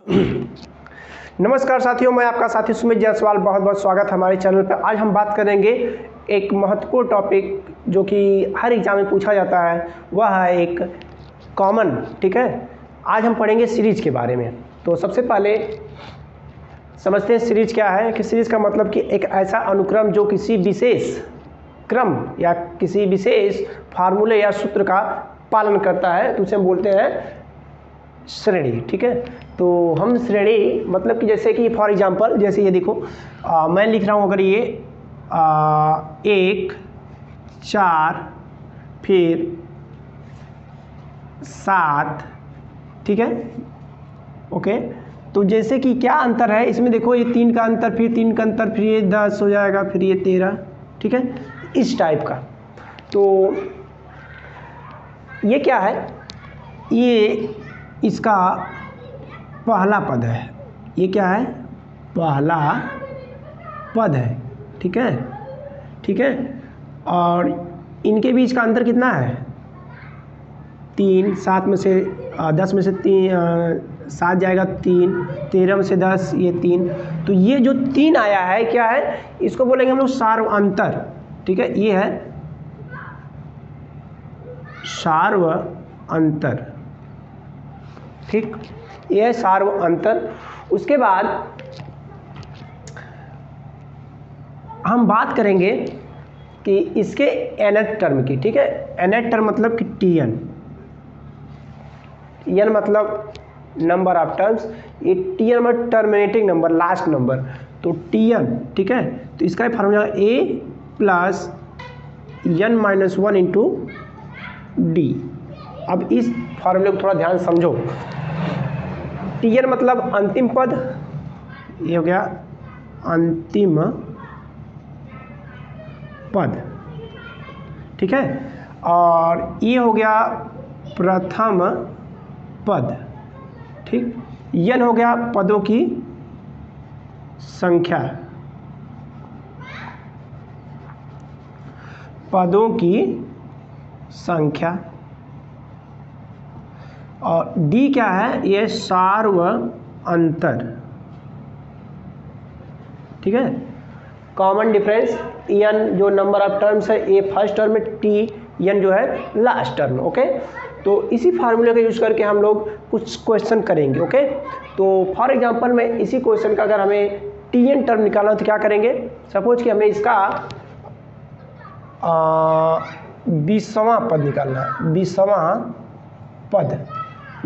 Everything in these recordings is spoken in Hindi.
नमस्कार साथियों, मैं आपका साथी सुमित जायसवाल। बहुत बहुत स्वागत हमारे चैनल पर। आज हम बात करेंगे एक महत्वपूर्ण टॉपिक जो कि हर एग्जाम में पूछा जाता है, वह है एक कॉमन। ठीक है, आज हम पढ़ेंगे सीरीज के बारे में। तो सबसे पहले समझते हैं सीरीज क्या है। कि सीरीज का मतलब कि एक ऐसा अनुक्रम जो किसी विशेष क्रम या किसी विशेष फार्मूले या सूत्र का पालन करता है, तो उसे हम बोलते हैं श्रेणी। ठीक है, तो हम श्रेणी मतलब कि जैसे कि फॉर एग्जांपल जैसे ये देखो, मैं लिख रहा हूँ अगर ये 1 4 फिर 7, ठीक है, ओके। तो जैसे कि क्या अंतर है इसमें, देखो ये 3 का अंतर, फिर 3 का अंतर, फिर ये 10 हो जाएगा, फिर ये 13, ठीक है, इस टाइप का। तो ये क्या है, ये इसका पहला पद है। ये क्या है, पहला पद है। ठीक है, ठीक है। और इनके बीच का अंतर कितना है, 3। 7 में से 10 में से 7 जाएगा 3, 13 में से 10 ये 3। तो ये जो 3 आया है क्या है, इसको बोलेंगे हम लोग सार्व अंतर। ठीक है, ये है सार्व अंतर। ठीक, ये है सार्व अंतर। उसके बाद हम बात करेंगे कि इसके nth टर्म की। ठीक है, nth टर्म मतलब कि tn, n मतलब नंबर ऑफ टर्म्स, ये tn मतलब टर्मिनेटिंग नंबर, लास्ट नंबर। तो tn, ठीक है, तो इसका formula a plus n minus 1 into D. अब इस फार्मूले को थोड़ा ध्यान समझो। tn मतलब अंतिम पद, ये हो गया अंतिम पद, ठीक है, और ये हो गया प्रथम पद। ठीक, n हो गया पदों की संख्या, पदों की संख्या। और d क्या है, ये सार्व अंतर। ठीक है, कॉमन डिफरेंस, n जो नंबर ऑफ टर्म्स है, a फर्स्ट टर्म में, tn जो है लास्ट टर्म। ओके, तो इसी फार्मूले का यूज करके हम लोग कुछ क्वेश्चन करेंगे। ओके, तो फॉर एग्जांपल में इसी क्वेश्चन का अगर हमें tn टर्म निकालना हो तो क्या करेंगे। सपोज कि हमें इसका 20वां पद निकालना है, 20वां पद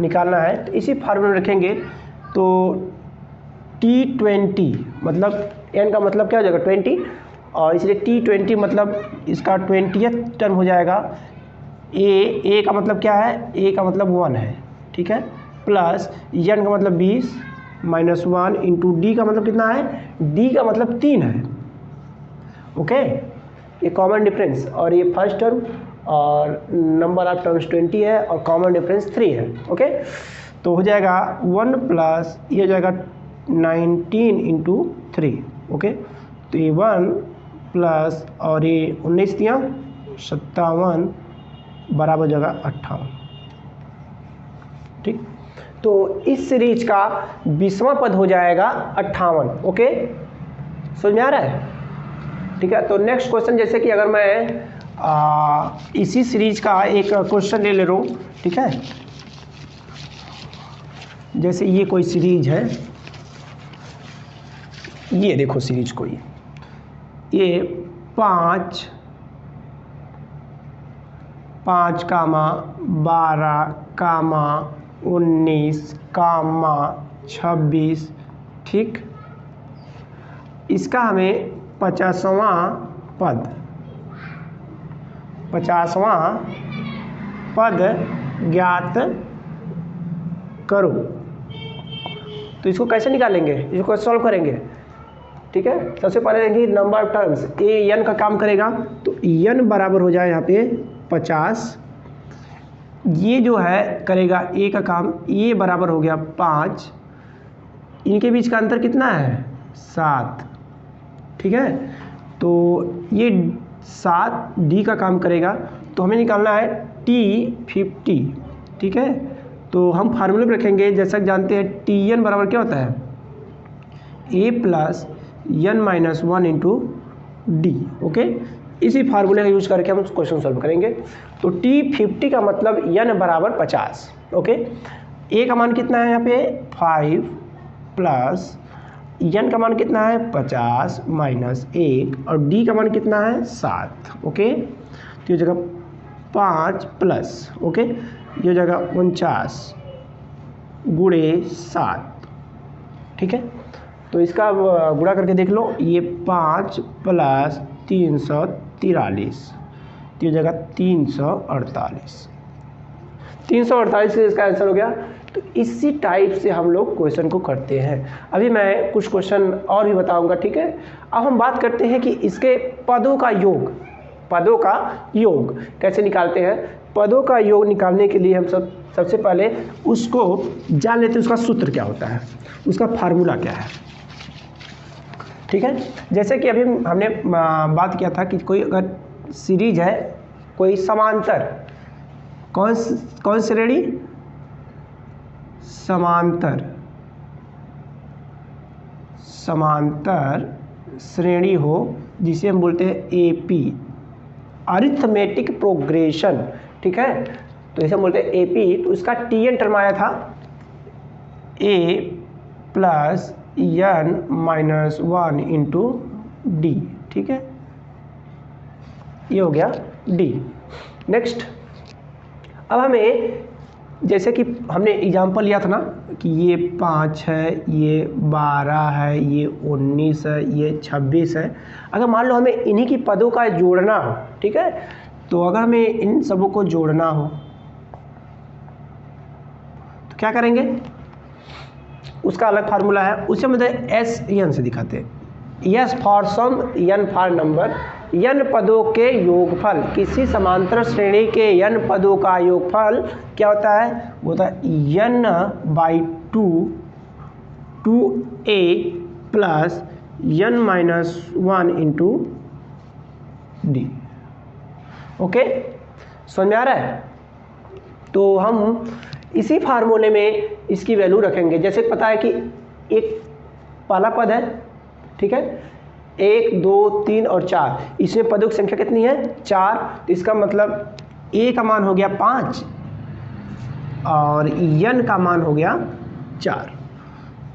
निकालना है, तो इसी फार्मूले में रखेंगे। तो T20 मतलब n का मतलब क्या हो जाएगा 20, और इसलिए T20 मतलब इसका 20th टर्म हो जाएगा। a का मतलब क्या है, a का मतलब 1 है, ठीक है, प्लस n का मतलब 20 माइनस 1 इंटू डी का मतलब कितना है, d का मतलब 3 है। ओके, ये कॉमन डिफरेंस, और ये फर्स्ट टर्म, और नंबर ऑफ टर्म्स 20 है, और कॉमन डिफरेंस 3 है। ओके, तो हो जाएगा 1 प्लस ये हो जाएगा 19 इंटू 3। ओके, तो ये 1 प्लस और ये 19 दिया 57 बराबर जगह 58। ठीक, तो इस सीरीज का 20वां पद हो जाएगा 58। ओके, समझ में आ रहा है। ठीक है, तो नेक्स्ट क्वेश्चन, जैसे कि अगर मैं इसी सीरीज का एक क्वेश्चन ले रहा हूँ। ठीक है, जैसे ये कोई सीरीज है, ये देखो सीरीज कोई, ये 5 कामा 12 कामा 19 कामा 26। ठीक, इसका हमें 50वां पद ज्ञात करो। तो इसको कैसे निकालेंगे, इसको सॉल्व करेंगे। ठीक है, सबसे पहले देखिए number of terms, A n का काम करेगा, तो n बराबर हो जाए यहाँ पे 50। ये जो है करेगा a का काम, ये बराबर हो गया 5। इनके बीच का अंतर कितना है, 7। ठीक है, तो ये 7 d का काम करेगा, तो हमें निकालना है T50। ठीक है, तो हम फार्मूले में रखेंगे, जैसा कि जानते हैं टी एन बराबर क्या होता है, A plus N minus one into D. Okay, इसी फार्मूले का यूज करके हम क्वेश्चन सॉल्व करेंगे। तो T50 का मतलब एन बराबर 50। ओके, ए का मान कितना है यहाँ पे 5 प्लस एन का मान कितना है 50 माइनस 1 और डी का मान कितना है 7। ओके, तो ये जगह 5 प्लस, ओके ये जगह 49 गुणे 7। ठीक है, तो इसका गुणा करके देख लो, ये 5 प्लस 343, तो ये जगह 348 से इसका आंसर हो गया। तो इसी टाइप से हम लोग क्वेश्चन को करते हैं। अभी मैं कुछ क्वेश्चन और भी बताऊंगा। ठीक है, अब हम बात करते हैं कि इसके पदों का योग कैसे निकालते हैं। पदों का योग निकालने के लिए हम सबसे पहले उसको जान लेते हैं, उसका सूत्र क्या होता है, उसका फार्मूला क्या है। ठीक है, जैसे कि अभी हमने बात किया था कि कोई अगर सीरीज है, कोई समांतर, कौन श्रेणी, समांतर श्रेणी हो, जिसे हम बोलते हैं एपी, अरिथमेटिक प्रोग्रेशन। ठीक है, तो इसे हम बोलते हैं एपी। तो इसका टी एन टर्म आया था A plus N minus one into D. ठीक है, ये हो गया डी। नेक्स्ट, अब हमें जैसे कि हमने एग्जांपल लिया था ना कि ये 5 है, ये 12 है, ये 19 है, ये 26 है। अगर मान लो हमें इन्हीं की पदों का जोड़ना हो, ठीक है, तो अगर हमें इन सबों को जोड़ना हो तो क्या करेंगे, उसका अलग फार्मूला है, उसे मतलब एस एन से दिखाते हैं। S for sum, n for number, n पदों के योगफल, किसी समांतर श्रेणी के n पदों का योगफल क्या होता है, वो होता है n/2 2a plus n minus 1 into D. Okay, समझ में आ रहा है। तो हम इसी फार्मूले में इसकी वैल्यू रखेंगे। जैसे पता है कि एक पहला पद है, ठीक है, 1 2 3 और 4, इसमें पदों की संख्या कितनी है 4। तो इसका मतलब a का मान हो गया 5 और n का मान हो गया 4।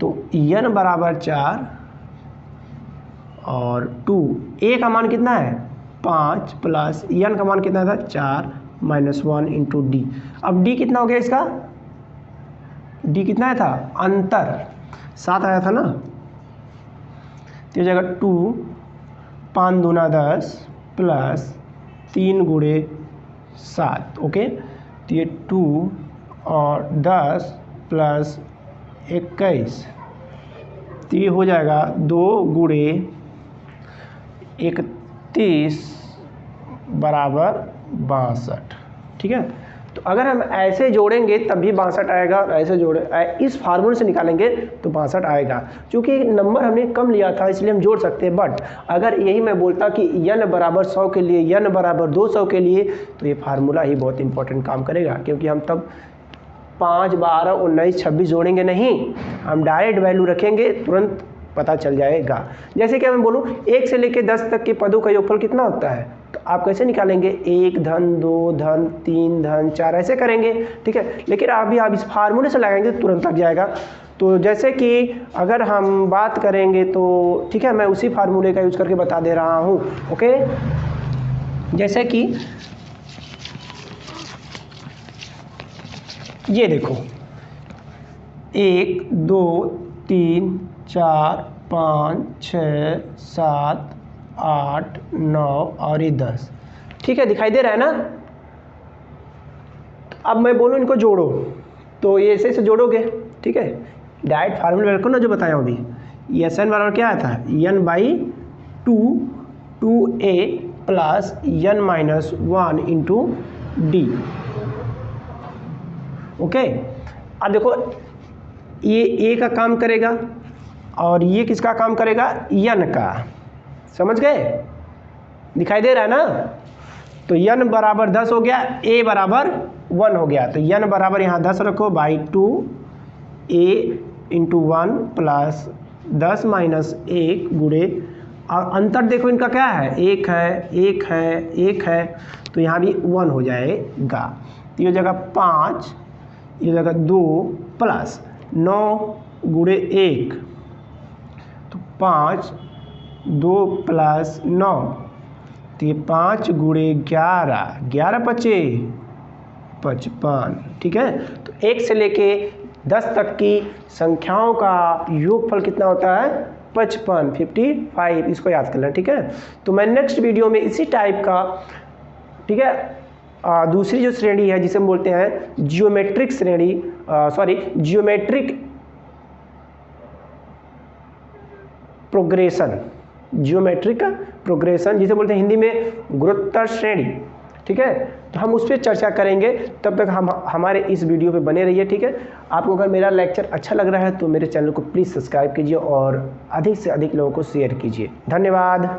तो n बराबर 4 और 2, a का मान कितना है 5 प्लस n का मान कितना था 4 माइनस 1 इंटू डी। अब d कितना हो गया, इसका d कितना था, अंतर 7 आया था ना, तो जगह 2 5 दूना 10 प्लस 3 गुणे 7। ओके, तो ये 2 और 10 प्लस 21, तो ये हो जाएगा 2 गुणे 31 बराबर 62। ठीक है, तो अगर हम ऐसे जोड़ेंगे तब भी 62 आएगा, और ऐसे इस फार्मूले से निकालेंगे तो 62 आएगा। क्योंकि नंबर हमने कम लिया था इसलिए हम जोड़ सकते हैं, बट अगर यही मैं बोलता कि n बराबर 100 के लिए, n बराबर 200 के लिए, तो ये फार्मूला ही बहुत इंपॉर्टेंट काम करेगा। क्योंकि हम तब 5 12 19 26 जोड़ेंगे नहीं, हम डायरेक्ट वैल्यू रखेंगे, तुरंत पता चल जाएगा। जैसे कि मैं बोलूँ 1 से लेकर 10 तक के पदों का योगफल कितना होता है, तो आप कैसे निकालेंगे, 1 धन 2 धन 3 धन 4 ऐसे करेंगे। ठीक है, लेकिन आप इस फार्मूले से लगाएंगे तो तुरंत लग जाएगा। तो जैसे कि अगर हम बात करेंगे तो ठीक है, मैं उसी फार्मूले का यूज करके बता दे रहा हूँ। ओके, जैसे कि ये देखो 1 2 3 4 5 6 7 8 9 और ये 10। ठीक है, दिखाई दे रहा है ना। अब मैं बोलूँ इनको जोड़ो, तो ये ऐसे जोड़ोगे। ठीक है, डायरेक्ट फार्मूला रखो ना जो बताया अभी। एस एन बराबर क्या आया था, n/2 2a plus n minus 1 into D. Okay, अब देखो ये a का काम करेगा और ये किसका काम करेगा, n का। समझ गए, दिखाई दे रहा है ना। तो n बराबर 10 हो गया, a बराबर 1 हो गया, तो n बराबर यहाँ 10 रखो by 2 a into 1 plus 10 minus 1 गुणे, और अंतर देखो इनका क्या है, 1 है 1 है 1 है, तो यहाँ भी 1 हो जाएगा। तो ये जगह 5, ये जगह 2 प्लस 9 गुणे 1, तो 5 2 प्लस 9, तो ये 5 गुणे 11, 11 बचे 55। ठीक है, तो 1 से लेके 10 तक की संख्याओं का योगफल कितना होता है, 55, 55, इसको याद कर लें। ठीक है, तो मैं नेक्स्ट वीडियो में इसी टाइप का, ठीक है, दूसरी जो श्रेणी है जिसे हम बोलते हैं जियोमेट्रिक श्रेणी, जियोमेट्रिक प्रोग्रेशन, जियोमेट्रिक प्रोग्रेशन जिसे बोलते हैं हिंदी में गुरुत्तर श्रेणी। ठीक है, तो हम उस पर चर्चा करेंगे, तब तक हम हमारे इस वीडियो पे बने रहिए। ठीक है, आपको अगर मेरा लेक्चर अच्छा लग रहा है तो मेरे चैनल को प्लीज़ सब्सक्राइब कीजिए और अधिक से अधिक लोगों को शेयर कीजिए। धन्यवाद।